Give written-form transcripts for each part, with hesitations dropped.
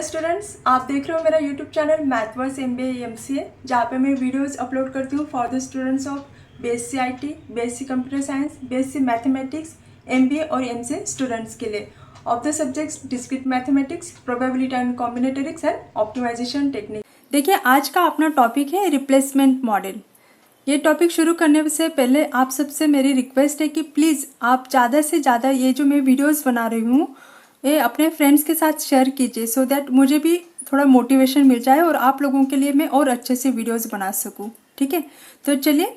Hello students, आप देख रहे हो मेरा YouTube channel Mathverse MBA MCA, जहाँ पे मैं वीडियोस अपलोड करती हूँ for the students of BSc IT, BSc computer science, BSc mathematics, MBA और MCA स्टूडेंट्स के लिए of the subjects discrete mathematics, probability and combinatorics and optimisation technique. देखिए, आज का अपना टॉपिक है रिप्लेसमेंट मॉडल। ये टॉपिक शुरू करने से पहले आप सबसे मेरी रिक्वेस्ट है कि प्लीज़ आप ज़्यादा से ज़्यादा ये जो मैं वीडियोस बना रही हूँ ये अपने फ्रेंड्स के साथ शेयर कीजिए, सो दैट मुझे भी थोड़ा मोटिवेशन मिल जाए और आप लोगों के लिए मैं और अच्छे से वीडियोस बना सकूँ। ठीक है, तो चलिए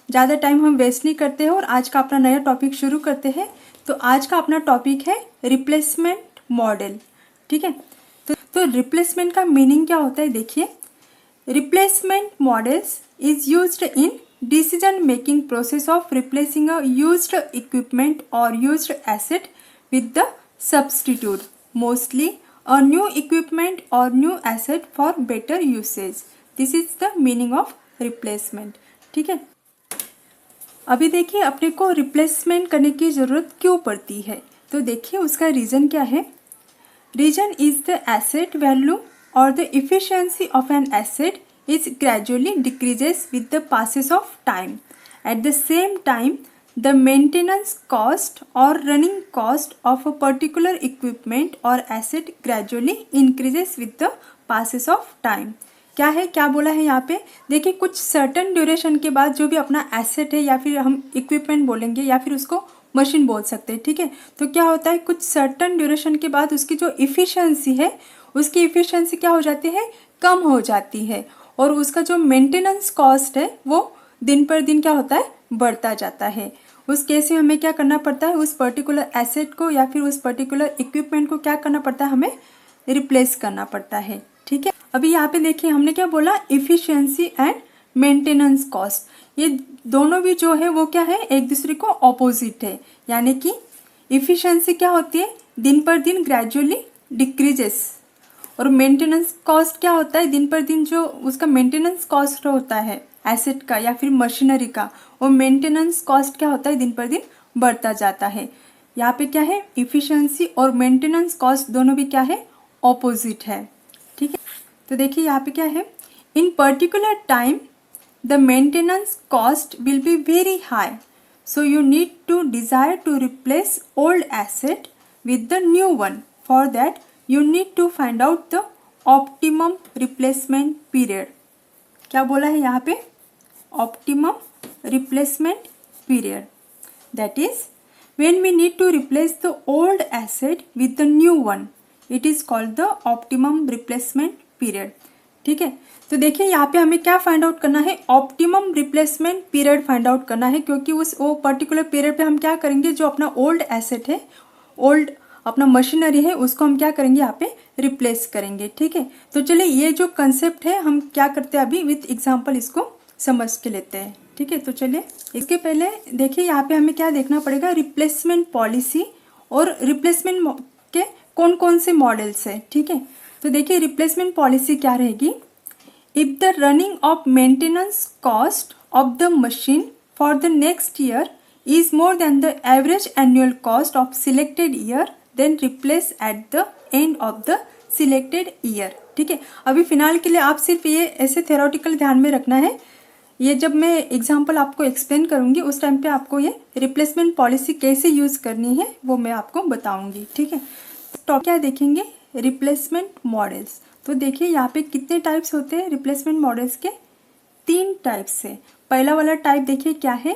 ज़्यादा टाइम हम वेस्ट नहीं करते हैं और आज का अपना नया टॉपिक शुरू करते हैं। तो आज का अपना टॉपिक है रिप्लेसमेंट मॉडल। ठीक है, तो रिप्लेसमेंट का मीनिंग क्या होता है, देखिए। Replacement models is used in decision making process of replacing a used equipment or used asset with the substitute, mostly a new equipment or new asset for better usage. This is the meaning of replacement. ठीक है, अभी देखिए अपने को replacement करने की ज़रूरत क्यों पड़ती है, तो देखिए उसका रीज़न क्या है। Reason is the asset value or the efficiency of an asset is gradually decreases with the passes of time. At the same time, the maintenance cost or running cost of a particular equipment or asset gradually increases with the passes of time. क्या है, क्या बोला है यहाँ पे, देखिए कुछ certain duration के बाद जो भी अपना एसेट है या फिर हम इक्विपमेंट बोलेंगे या फिर उसको मशीन बोल सकते हैं। ठीक है, तो क्या होता है कुछ सर्टन ड्यूरेशन के बाद उसकी जो इफ़िशेंसी है उसकी इफ़िशेंसी क्या हो जाती है, कम हो जाती है, और उसका जो मेंटेनेंस कॉस्ट है वो दिन पर दिन क्या होता है, बढ़ता जाता है। उस केस में हमें क्या करना पड़ता है, उस पर्टिकुलर एसेट को या फिर उस पर्टिकुलर इक्विपमेंट को क्या करना पड़ता है, हमें रिप्लेस करना पड़ता है। ठीक है, अभी यहाँ पे देखिए हमने क्या बोला, इफ़िशेंसी एंड मेंटेनेंस कॉस्ट, ये दोनों भी जो है वो क्या है, एक दूसरे को ऑपोजिट है। यानी कि इफ़िशेंसी क्या होती है, दिन पर दिन ग्रेजुअली डिक्रीजेस, और मेंटेनेंस कॉस्ट क्या होता है, दिन पर दिन जो उसका मेंटेनेंस कॉस्ट होता है एसेट का या फिर मशीनरी का, वो मेंटेनेंस कॉस्ट क्या होता है, दिन पर दिन बढ़ता जाता है। यहाँ पे क्या है, इफ़िशेंसी और मेंटेनेंस कॉस्ट दोनों भी क्या है, ऑपोजिट है। ठीक है, तो देखिए यहाँ पे क्या है, इन particular time the maintenance cost will be very high, so you need to desire to replace old asset with the new one. For that you need to find out the optimum replacement period. क्या बोला है यहाँ पे, optimum replacement period, that is when we need to replace the old asset with the new one, it is called the optimum replacement period. ठीक है, तो देखिए यहाँ पे हमें क्या फाइंड आउट करना है, optimum replacement period find out करना है, क्योंकि वो पर्टिकुलर पीरियड पे हम क्या करेंगे, जो अपना ओल्ड एसेट है, ओल्ड अपना मशीनरी है, उसको हम क्या करेंगे, यहाँ पे रिप्लेस करेंगे। ठीक है, तो चलिए ये जो कंसेप्ट है हम क्या करते हैं, अभी विथ एग्जाम्पल इसको समझ के लेते हैं। ठीक है, तो चलिए इसके पहले देखिए यहाँ पे हमें क्या देखना पड़ेगा, रिप्लेसमेंट पॉलिसी और रिप्लेसमेंट के कौन कौन से मॉडल्स है। ठीक है, तो देखिए रिप्लेसमेंट पॉलिसी क्या रहेगी, if the running of maintenance cost of the machine for the next year is more than the average annual cost of selected year, then replace at the end of the selected year. ठीक है, अभी फिलहाल के लिए आप सिर्फ ये ऐसे थ्योरेटिकल ध्यान में रखना है, ये जब मैं एग्जांपल आपको एक्सप्लेन करूँगी उस टाइम पे आपको ये रिप्लेसमेंट पॉलिसी कैसे यूज़ करनी है वो मैं आपको बताऊँगी। ठीक है, तो क्या देखेंगे, रिप्लेसमेंट मॉडल्स। तो देखिए यहाँ पे कितने टाइप्स होते हैं रिप्लेसमेंट मॉडल्स के, 3 टाइप्स है। पहला वाला टाइप देखिए क्या है,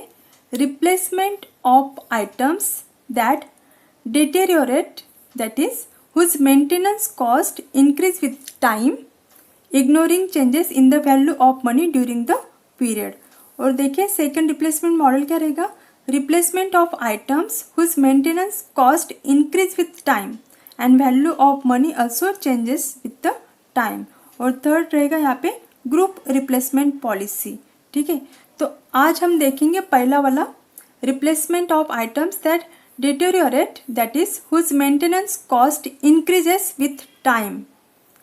replacement of items that deteriorate, that is whose maintenance cost increase with time, ignoring changes in the value of money during the period. और देखिए सेकेंड रिप्लेसमेंट मॉडल क्या रहेगा, replacement of items whose maintenance cost increase with time and value of money also changes with the time. और third रहेगा यहाँ पे group replacement policy. ठीक है, तो आज हम देखेंगे पहला वाला, replacement of items that deteriorate, that is whose maintenance cost increases with time.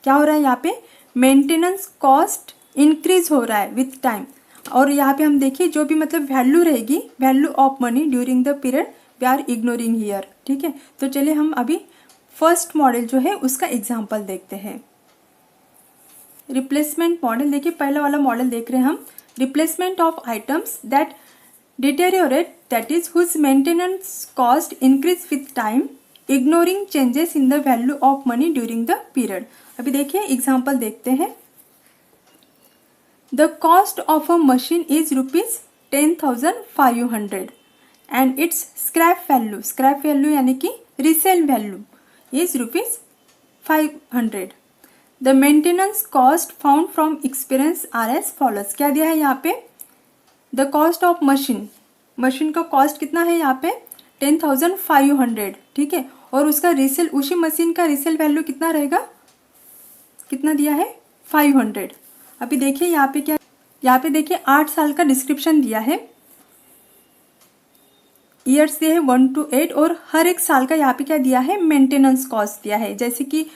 क्या हो रहा है यहाँ पे, मेंटेनेंस कॉस्ट इंक्रीज हो रहा है विथ टाइम, और यहाँ पे हम देखिए जो भी मतलब वैल्यू रहेगी, value of money during the period we are ignoring here. ठीक है, तो चलिए हम अभी फर्स्ट मॉडल जो है उसका एग्जाम्पल देखते हैं। रिप्लेसमेंट मॉडल, देखिए पहला वाला मॉडल देख रहे हैं हम। Replacement of items that deteriorate, that is whose maintenance cost increase with time, ignoring changes in the value of money during the period. अभी देखिए एग्जाम्पल देखते हैं। The cost of a machine is ₹10,500 and its scrap value यानी कि resale value is ₹500. The maintenance cost found from experience are as follows. क्या दिया है यहाँ पे? The cost of मशीन का कॉस्ट कितना है यहाँ पे? 10,500, ठीक है। और उसका रिसेल, उसी मशीन का रिसेल वैल्यू कितना रहेगा? कितना दिया है? 500। अभी देखिए यहाँ पे क्या, यहाँ पे देखिए 8 साल का डिस्क्रिप्शन दिया है, ईयर्स दिए है 1 to 8, और हर एक साल का यहाँ पे क्या दिया है? मेंटेनेंस कॉस्ट दिया है। जैसे कि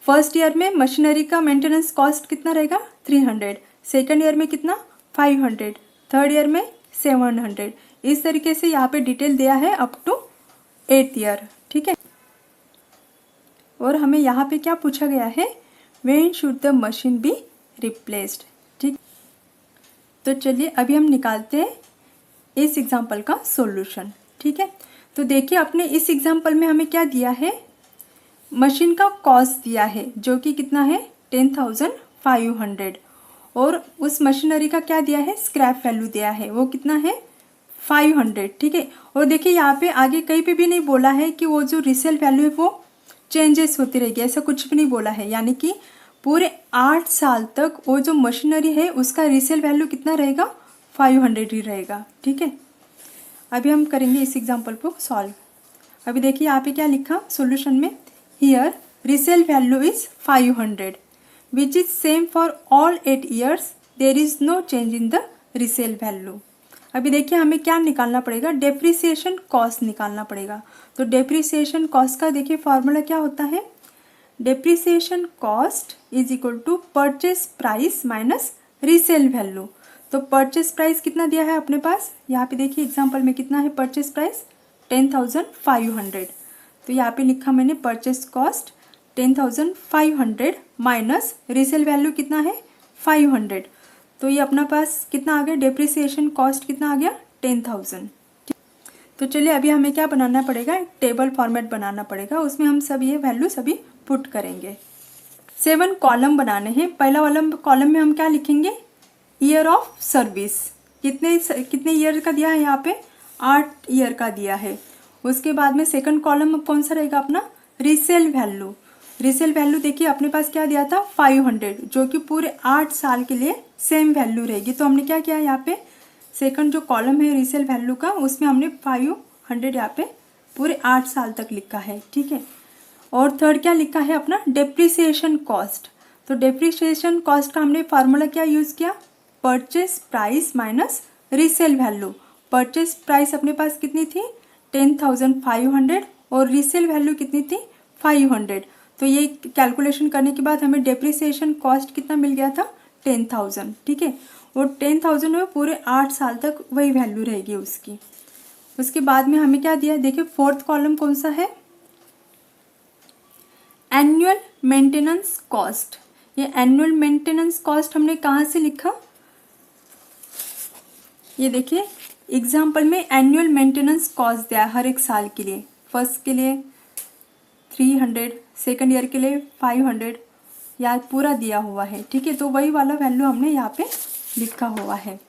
फर्स्ट ईयर में मशीनरी का मेंटेनेंस कॉस्ट कितना रहेगा? 300, सेकेंड ईयर में कितना? 500, थर्ड ईयर में 700। इस तरीके से यहाँ पे डिटेल दिया है अप टू 8th ईयर, ठीक है। और हमें यहाँ पे क्या पूछा गया है? When should the machine be replaced, ठीक। तो चलिए अभी हम निकालते हैं इस एग्जाम्पल का सॉल्यूशन, ठीक है। तो देखिए अपने इस एग्जाम्पल में हमें क्या दिया है? मशीन का कॉस्ट दिया है जो कि कितना है? 10,500, और उस मशीनरी का क्या दिया है? स्क्रैप वैल्यू दिया है, वो कितना है? 500, ठीक है। और देखिए यहाँ पे आगे कहीं पे भी नहीं बोला है कि वो जो रिसेल वैल्यू है वो चेंजेस होती रहेगी, ऐसा कुछ भी नहीं बोला है। यानी कि पूरे 8 साल तक वो जो मशीनरी है उसका रिसेल वैल्यू कितना रहेगा? 500 ही रहेगा, ठीक है। अभी हम करेंगे इस एग्जाम्पल को सॉल्व। अभी देखिए यहाँ पे क्या लिखा सॉल्यूशन में? Here resale value is 500 which is same for all 8 years, there is no change in the resale value. अभी देखिए हमें क्या निकालना पड़ेगा? डेप्रिसिएशन कॉस्ट निकालना पड़ेगा। तो डेप्रिसिएशन कॉस्ट का देखिए फॉर्मूला क्या होता है? Depreciation cost is equal to purchase price minus resale value. तो परचेस प्राइस कितना दिया है अपने पास? यहाँ पे देखिए एग्जांपल में कितना है परचेस प्राइस? 10,500। तो यहाँ पे लिखा मैंने purchase cost 10,500 minus resale value कितना है? 500। तो ये अपना पास कितना आ गया? डेप्रिसिएशन कॉस्ट कितना आ गया? 10,000। तो चलिए अभी हमें क्या बनाना पड़ेगा? एक टेबल फॉर्मेट बनाना पड़ेगा, उसमें हम सब ये वैल्यू सभी पुट करेंगे। 7 कॉलम बनाने हैं। पहला वाला कॉलम में हम क्या लिखेंगे? Year of service. कितने ईयर का दिया है यहाँ पे? 8 ईयर का दिया है। उसके बाद में सेकंड कॉलम कौन सा रहेगा अपना? Resale value. रीसेल वैल्यू देखिए अपने पास क्या दिया था? 500, जो कि पूरे 8 साल के लिए सेम वैल्यू रहेगी। तो हमने क्या किया यहाँ पे? सेकंड जो कॉलम है रीसेल वैल्यू का, उसमें हमने 500 यहाँ पे पूरे 8 साल तक लिखा है, ठीक है। और थर्ड क्या लिखा है अपना? Depreciation cost. तो डेप्रिसिएशन कॉस्ट का हमने फार्मूला क्या यूज़ किया? Purchase price minus resale value. Purchase price अपने पास कितनी थी? 10,500, और रीसेल वैल्यू कितनी थी? 500। तो ये कैलकुलेशन करने के बाद हमें डेप्रिसिएशन कॉस्ट कितना मिल गया था? 10,000, ठीक है। और 10,000 में पूरे 8 साल तक वही वैल्यू रहेगी उसकी। उसके बाद में हमें क्या दिया? देखिए फोर्थ कॉलम कौन सा है? Annual maintenance cost. ये एनुअल मेंटेनेंस कॉस्ट हमने कहाँ से लिखा? ये देखिए एग्जाम्पल में एनुअल मेंटेनेंस कॉस्ट दिया है हर एक साल के लिए। फर्स्ट के लिए 300, सेकंड ईयर के लिए 500, याद पूरा दिया हुआ है, ठीक है। तो वही वाला वैल्यू हमने यहाँ पे लिखा हुआ है,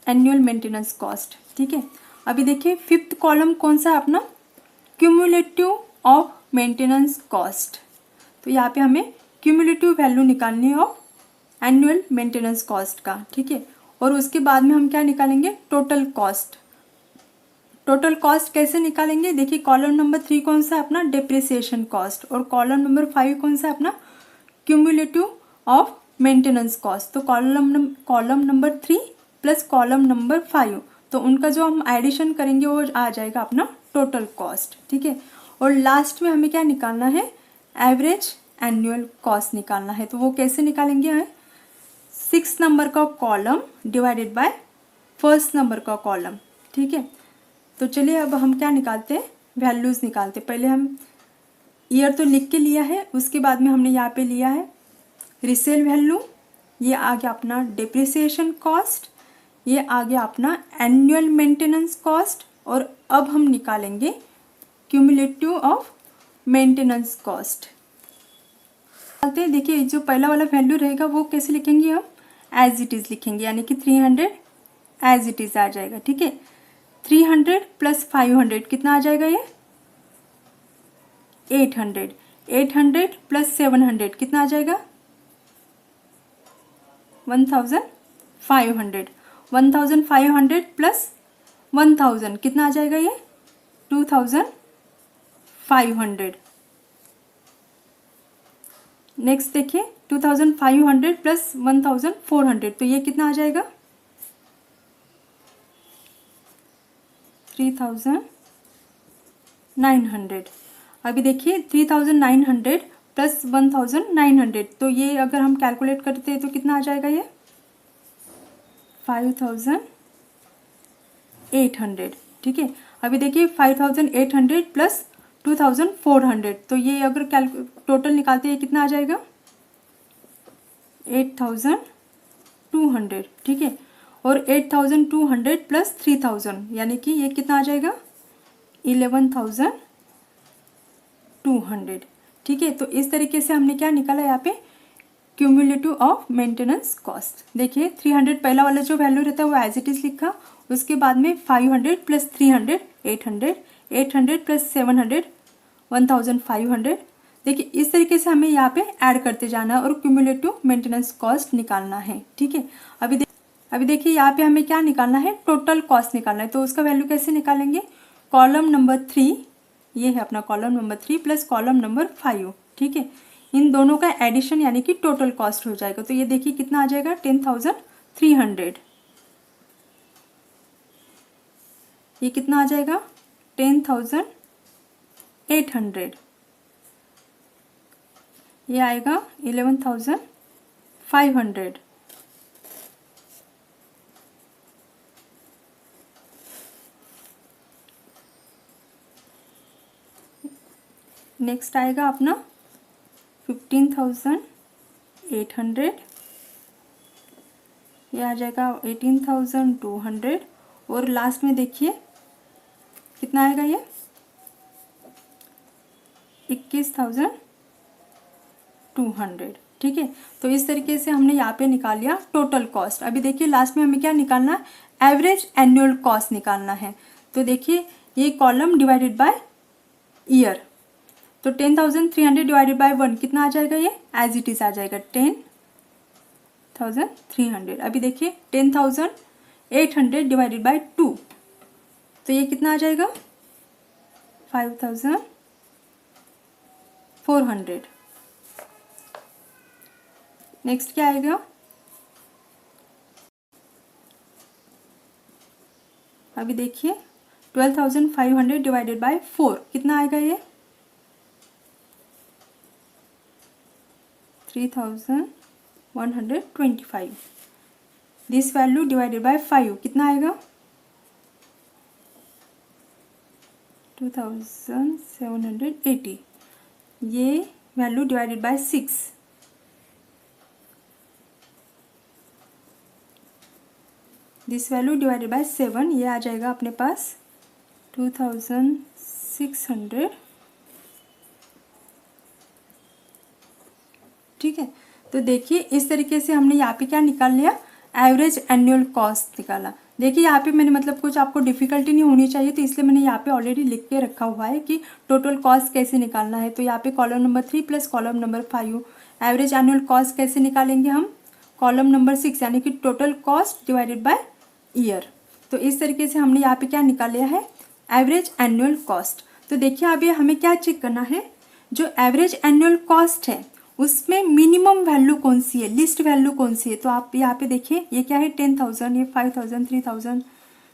एनुअल मेंटेनेंस कॉस्ट, ठीक है। अभी देखिए फिफ्थ कॉलम कौन सा है अपना? Cumulative of maintenance cost. तो यहाँ पे हमें क्यूमुलेटिव वैल्यू निकालनी है ऑफ एनुअल मेंटेनेंस कॉस्ट का, ठीक है। और उसके बाद में हम क्या निकालेंगे? Total cost. टोटल कॉस्ट कैसे निकालेंगे? देखिए कॉलम नंबर 3 कौन सा है अपना? Depreciation cost. और कॉलम नंबर 5 कौन सा है अपना? Cumulative of maintenance cost. तो column number 3 plus column number 5, तो उनका जो हम एडिशन करेंगे वो आ जाएगा अपना टोटल कॉस्ट, ठीक है। और लास्ट में हमें क्या निकालना है? एवरेज एनुअल कॉस्ट निकालना है। तो वो कैसे निकालेंगे? 6 नंबर का column divided by first number का कॉलम, ठीक है। तो चलिए अब हम क्या निकालते हैं? वैल्यूज़ निकालते हैं। पहले हम ईयर तो लिख के लिया है, उसके बाद में हमने यहाँ पे लिया है रीसेल वैल्यू, ये आ गया अपना डिप्रिसिएशन कॉस्ट, ये आ गया अपना एनुअल मेंटेनेंस कॉस्ट, और अब हम निकालेंगे क्यूमुलेटिव ऑफ मेंटेनेंस कॉस्ट। देखिए जो पहला वाला वैल्यू रहेगा वो कैसे लिखेंगे हम, एज इट इज़ लिखेंगे, यानी कि 300 एज इट इज़ आ जाएगा। ठीक है, 300 प्लस 500 कितना आ जाएगा ये 800, 800 प्लस 700 कितना आ जाएगा 1500, 1500 प्लस 1000 कितना आ जाएगा ये 2500। नेक्स्ट देखिए 2500 प्लस 1400 तो ये कितना आ जाएगा 3900। अभी देखिए 3900 प्लस 1900 तो ये अगर हम कैलकुलेट करते हैं तो कितना आ जाएगा ये 5800। ठीक है, अभी देखिए 5800 प्लस 2400 तो ये अगर टोटल निकालते हैं कितना आ जाएगा 8200। ठीक है, और 8200 प्लस 3000 यानी कि ये कितना आ जाएगा 11200। ठीक है, तो इस तरीके से हमने क्या निकाला यहाँ पे क्यूमुलेटिव ऑफ मेंटेनेंस कॉस्ट। देखिए 300 पहला वाला जो वैल्यू रहता है वो एज इट इज लिखा, उसके बाद में 500 प्लस 300 800, 800 प्लस 700 1500। देखिए इस तरीके से हमें यहाँ पे ऐड करते जाना है और क्यूमुलेटिव मेंटेनेंस कॉस्ट निकालना है। ठीक है, अभी देखिए यहाँ पे हमें क्या निकालना है टोटल कॉस्ट निकालना है, तो उसका वैल्यू कैसे निकालेंगे कॉलम नंबर 3, ये है अपना column number 3 plus column number 5। ठीक है, इन दोनों का एडिशन यानी कि टोटल कॉस्ट हो जाएगा, तो ये देखिए कितना आ जाएगा 10300। ये कितना आ जाएगा 10800, ये आएगा 11500। नेक्स्ट आएगा अपना 15800, ये आ जाएगा 18200, और लास्ट में देखिए कितना आएगा ये 21200। ठीक है, तो इस तरीके से हमने यहाँ पे निकाल लिया टोटल कॉस्ट। अभी देखिए लास्ट में हमें क्या निकालना है एवरेज एनुअल कॉस्ट निकालना है, तो देखिए ये कॉलम डिवाइडेड बाय ईयर, तो 10300 डिवाइडेड बाय 1 कितना आ जाएगा ये एज इट इज आ जाएगा 10300। अभी देखिए 10800 डिवाइडेड बाय 2 तो ये कितना आ जाएगा 5400। नेक्स्ट क्या आएगा, अभी देखिए 12500 डिवाइडेड बाय 4 कितना आएगा ये 3125। दिस वैल्यू डिवाइडेड बाय 5 कितना आएगा 2780। ये value divided by 6, this value divided by 7 ये आ जाएगा अपने पास 2600। ठीक है, तो देखिए इस तरीके से हमने यहाँ पे क्या निकाल लिया एवरेज एनुअल कॉस्ट निकाला। देखिए यहाँ पे मैंने मतलब कुछ आपको डिफिकल्टी नहीं होनी चाहिए, तो इसलिए मैंने यहाँ पे ऑलरेडी लिख के रखा हुआ है कि टोटल कॉस्ट कैसे निकालना है। तो यहाँ पे column number 3 plus column number 5 average annual cost कैसे निकालेंगे हम कॉलम नंबर 6 यानी कि total cost divided by year. तो इस तरीके से हमने यहाँ पे क्या निकाल लिया है एवरेज एनुअल कॉस्ट। तो देखिए अभी हमें क्या चेक करना है, जो एवरेज एनुअल कॉस्ट है उसमें मिनिमम वैल्यू कौन सी है, लिस्ट वैल्यू कौन सी है। तो आप यहाँ पे देखिए ये क्या है 10000, ये 5000,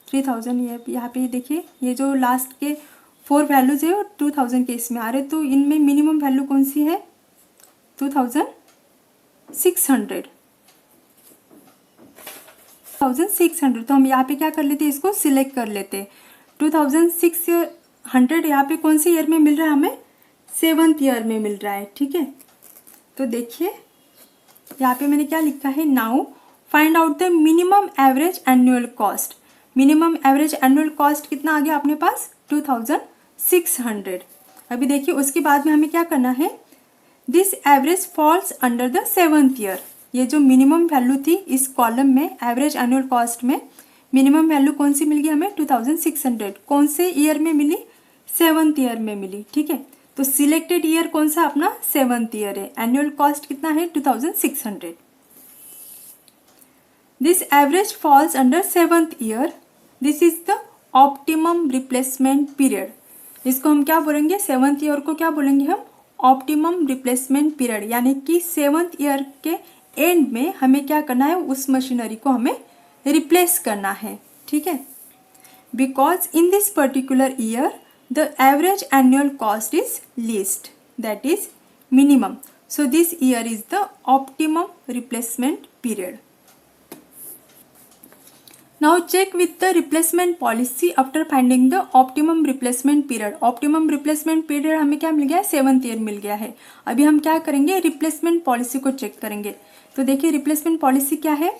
3000, ये यहाँ पे देखिए ये जो लास्ट के 4 वैल्यूज है वो 2000 के इसमें आ रहे, तो इनमें मिनिमम वैल्यू कौन सी है 2600। 2600 तो हम यहाँ पे क्या कर लेते हैं इसको सिलेक्ट कर लेते हैं। 2600 यहाँ पे कौन से ईयर में मिल रहा है हमें 7th ईयर में मिल रहा है। ठीक है, तो देखिए यहाँ पे मैंने क्या लिखा है, now find out the minimum average annual cost. Minimum average annual cost कितना आ गया अपने पास, 2600। अभी देखिए उसके बाद में हमें क्या करना है, this average falls under the 7th year. ये जो मिनिमम वैल्यू थी इस कॉलम में एवरेज एनुअल कॉस्ट में, मिनिमम वैल्यू कौन सी मिल गई हमें, 2600। कौन से ईयर में मिली, 7th ईयर में मिली। ठीक है, तो सिलेक्टेड ईयर कौन सा अपना, 7th ईयर है। एनुअल कॉस्ट कितना है, 2600। This average falls under 7th year, this is the optimum replacement period. इसको हम क्या बोलेंगे, 7th ईयर को क्या बोलेंगे हम, ऑप्टिमम रिप्लेसमेंट पीरियड। यानी कि 7th ईयर के एंड में हमें क्या करना है, उस मशीनरी को हमें रिप्लेस करना है। ठीक है, because in this particular year the average annual cost is least, that is minimum, so this year is the optimum replacement period. Now check with the replacement policy after finding the optimum replacement period. Optimum replacement period हमें क्या मिल गया है, 7th year मिल गया है। अभी हम क्या करेंगे, रिप्लेसमेंट पॉलिसी को चेक करेंगे। तो देखिए रिप्लेसमेंट पॉलिसी क्या है,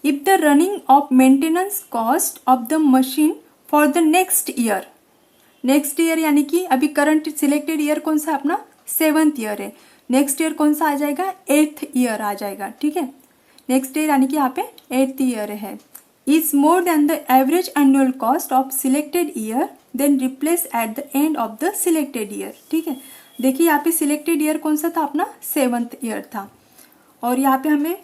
if the running of maintenance cost of the machine for the next year, next year यानी कि अभी करंट सिलेक्टेड ईयर कौन सा अपना, 7th ईयर है। नेक्स्ट ईयर कौन सा आ जाएगा, 8th ईयर आ जाएगा। ठीक है, नेक्स्ट ईयर यानी कि यहाँ पे 8th ईयर है, is more than the average annual cost of selected year, then replace at the end of the selected year। ठीक है, देखिए यहाँ पे सिलेक्टेड ईयर कौन सा था अपना, 7th ईयर था। और यहाँ पे हमें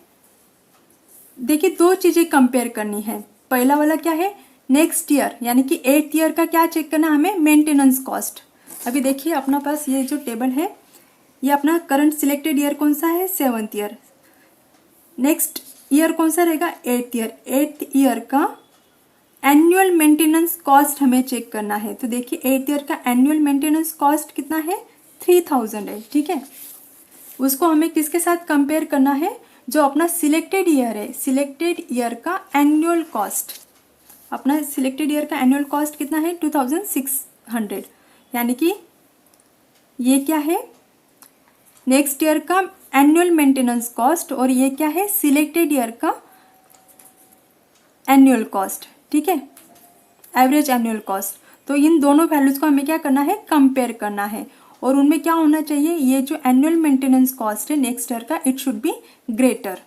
देखिए दो चीज़ें कंपेयर करनी है। पहला वाला क्या है, नेक्स्ट ईयर यानी कि 8th ईयर का क्या चेक करना हमें, मेंटेनेंस कॉस्ट। अभी देखिए अपना पास ये जो टेबल है, ये अपना करंट सिलेक्टेड ईयर कौन सा है, 7th ईयर। नेक्स्ट ईयर कौन सा रहेगा, 8th ईयर। 8th ईयर का एनुअल मेंटेनेंस कॉस्ट हमें चेक करना है। तो देखिए 8th ईयर का एनुअल मेंटेनेंस कॉस्ट कितना है, 3000 है। ठीक है, उसको हमें किसके साथ कंपेयर करना है, जो अपना सिलेक्टेड ईयर है, सिलेक्टेड ईयर का एनुअल कॉस्ट। अपना सिलेक्टेड ईयर का एनुअल कॉस्ट कितना है, 2600। यानी कि ये क्या है, नेक्स्ट ईयर का एनुअल मेंटेनेंस कॉस्ट, और ये क्या है, सिलेक्टेड ईयर का एनुअल कॉस्ट। ठीक है, एवरेज एनुअल कॉस्ट। तो इन दोनों वैल्यूज को हमें क्या करना है, कंपेयर करना है। और उनमें क्या होना चाहिए, ये जो एनुअल मेंटेनेंस कॉस्ट है नेक्स्ट ईयर का, इट शुड बी ग्रेटर।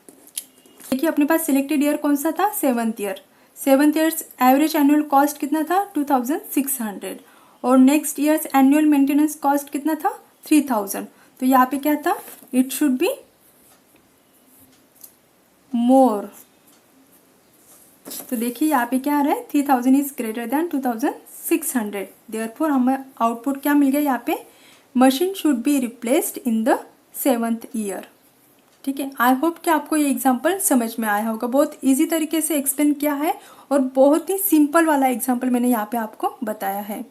देखिए अपने पास सिलेक्टेड ईयर कौन सा था, 7th year. 7th years average annual cost कितना था, 2600। और next years annual maintenance cost कितना था, 3000। तो यहाँ पे क्या था, इट शुड बी मोर। तो देखिए यहाँ पे क्या आ रहा है, 3000 इज ग्रेटर देन 2600। देयरफॉर हमें आउटपुट क्या मिल गया यहाँ पे, machine should be replaced in the 7th year. ठीक है, आई होप कि आपको ये एग्जाम्पल समझ में आया होगा। बहुत इजी तरीके से एक्सप्लेन किया है और बहुत ही सिंपल वाला एग्जाम्पल मैंने यहाँ पे आपको बताया है।